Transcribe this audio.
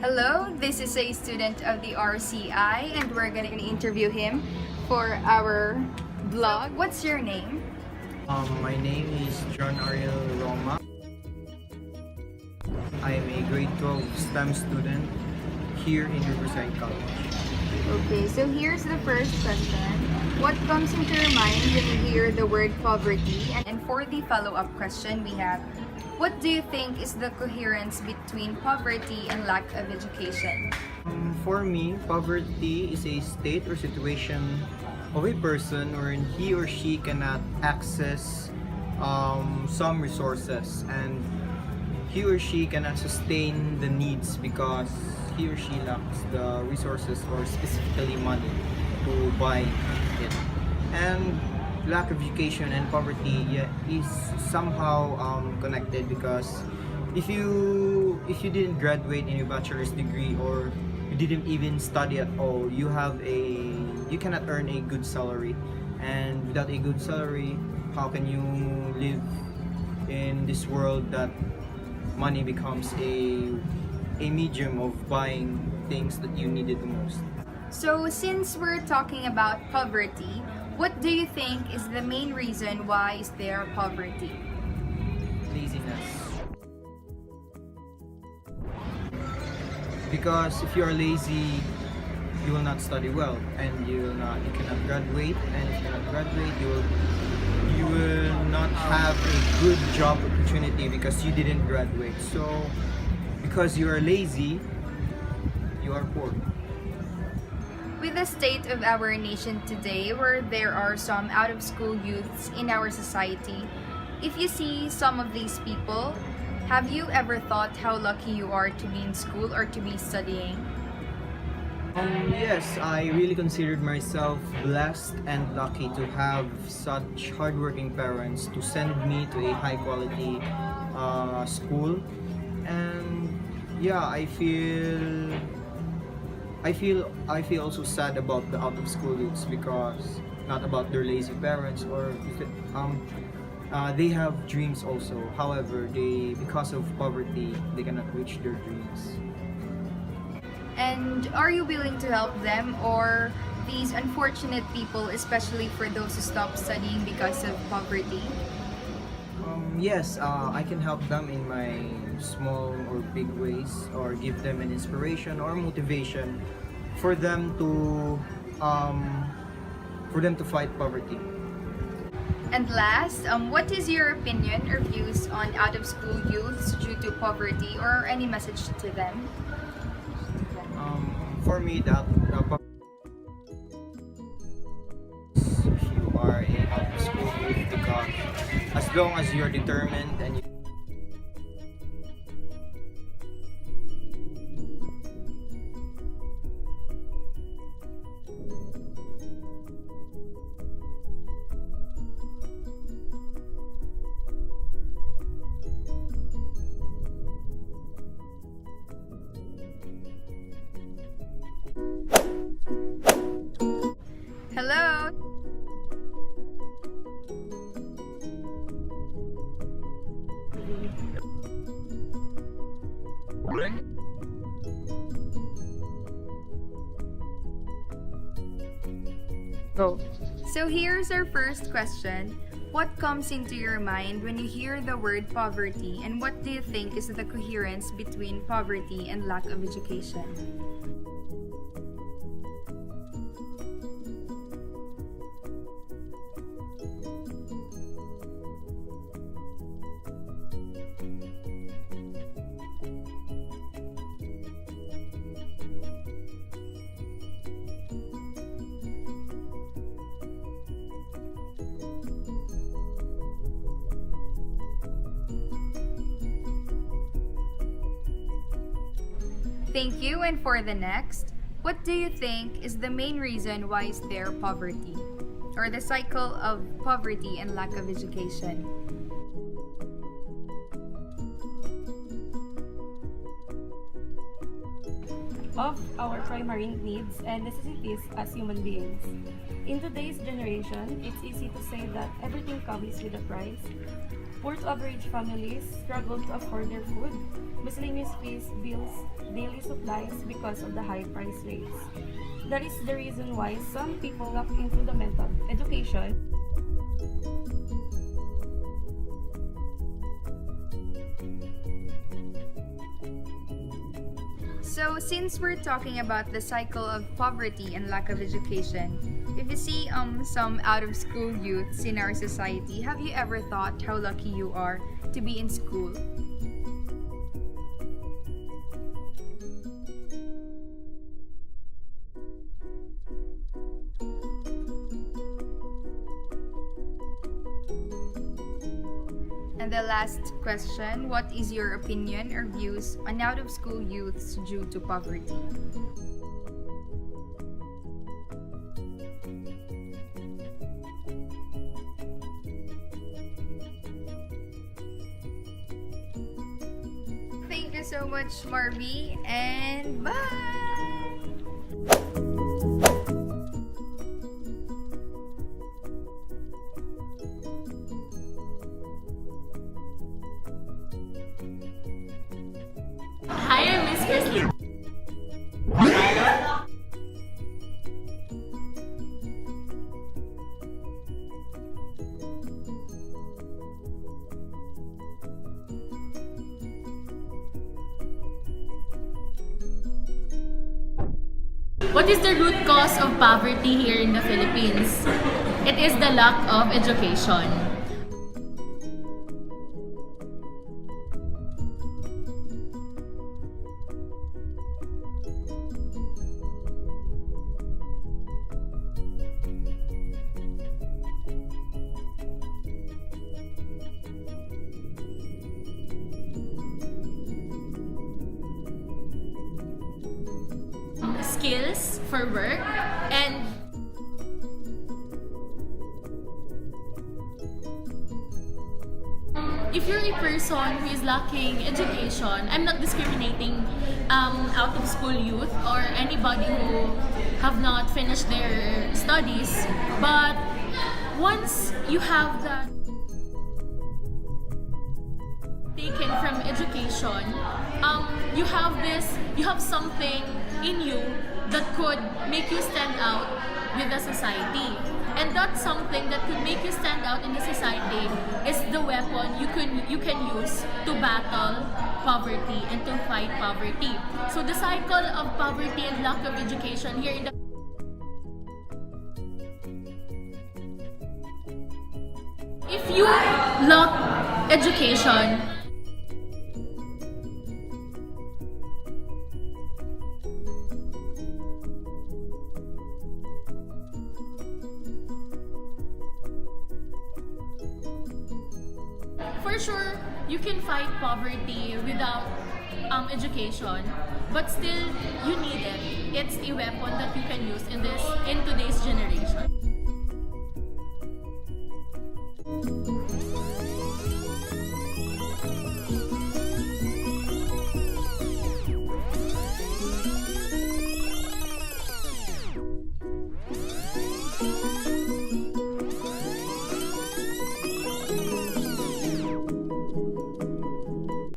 Hello, this is a student of the RCI and we're going to interview him for our vlog. What's your name? My name is John Ariel Roma. I am a grade 12 STEM student here in Riverside College. Okay, so here's the first question. What comes into your mind when you hear the word poverty? And for the follow-up question, we have, what do you think is the coherence between poverty and lack of education? For me, poverty is a state or situation of a person wherein he or she cannot access some resources, and he or she cannot sustain the needs because he or she lacks the resources, or specifically money, to buy it. And lack of education and poverty is somehow connected, because if you didn't graduate in your bachelor's degree, or you didn't even study at all, you cannot earn a good salary, and without a good salary, how can you live in this world that money becomes a medium of buying things that you needed the most? So since we're talking about poverty, what do you think is the main reason why is there poverty? Laziness. Because if you are lazy, you will not study well, and you cannot graduate, and if you cannot graduate, you will not have a good job opportunity because you didn't graduate. So because you are lazy, you are poor. With the state of our nation today, where there are some out-of-school youths in our society, if you see some of these people, have you ever thought how lucky you are to be in school or to be studying? Yes, I really considered myself blessed and lucky to have such hardworking parents to send me to a high-quality school. And yeah, I feel also sad about the out of school youths, because not about their lazy parents, or they have dreams also. However, because of poverty, they cannot reach their dreams. And are you willing to help them, or these unfortunate people, especially for those who stop studying because of poverty? Yes, I can help them in my small or big ways, or give them an inspiration or motivation for them to fight poverty. And last, what is your opinion or views on out-of-school youths due to poverty, or any message to them? For me, if you are a out of school youth, because as long as you are determined and you Hello! Go. So here's our first question. What comes into your mind when you hear the word poverty, and what do you think is the coherence between poverty and lack of education? Thank you. And for the next, what do you think is the main reason why is there poverty, or the cycle of poverty and lack of education? of our primary needs and necessities as human beings. In today's generation, it's easy to say that everything comes with a price. Poor to average families struggle to afford their food, miscellaneous fees, bills, daily supplies because of the high price rates. That is the reason why some people lack in fundamental education. So, since we're talking about the cycle of poverty and lack of education, if you see some out-of-school youths in our society, have you ever thought how lucky you are to be in school? And the last question, what is your opinion or views on out-of-school youths due to poverty? Thank you so much, Marvy, and bye! Hi, I'm Miss Christy. What is the root cause of poverty here in the Philippines? It is the lack of education. Skills for work, and if you're a person who is lacking education, I'm not discriminating out of school youth or anybody who have not finished their studies, but once you have that taken from education, you have something in you that could make you stand out with the society. And that's something that could make you stand out in the society is the weapon you can use to battle poverty and to fight poverty. So the cycle of poverty and lack of education here in the if you lack education, for sure, you can fight poverty without education, but still you need it. It's a weapon that you can use in today's generation.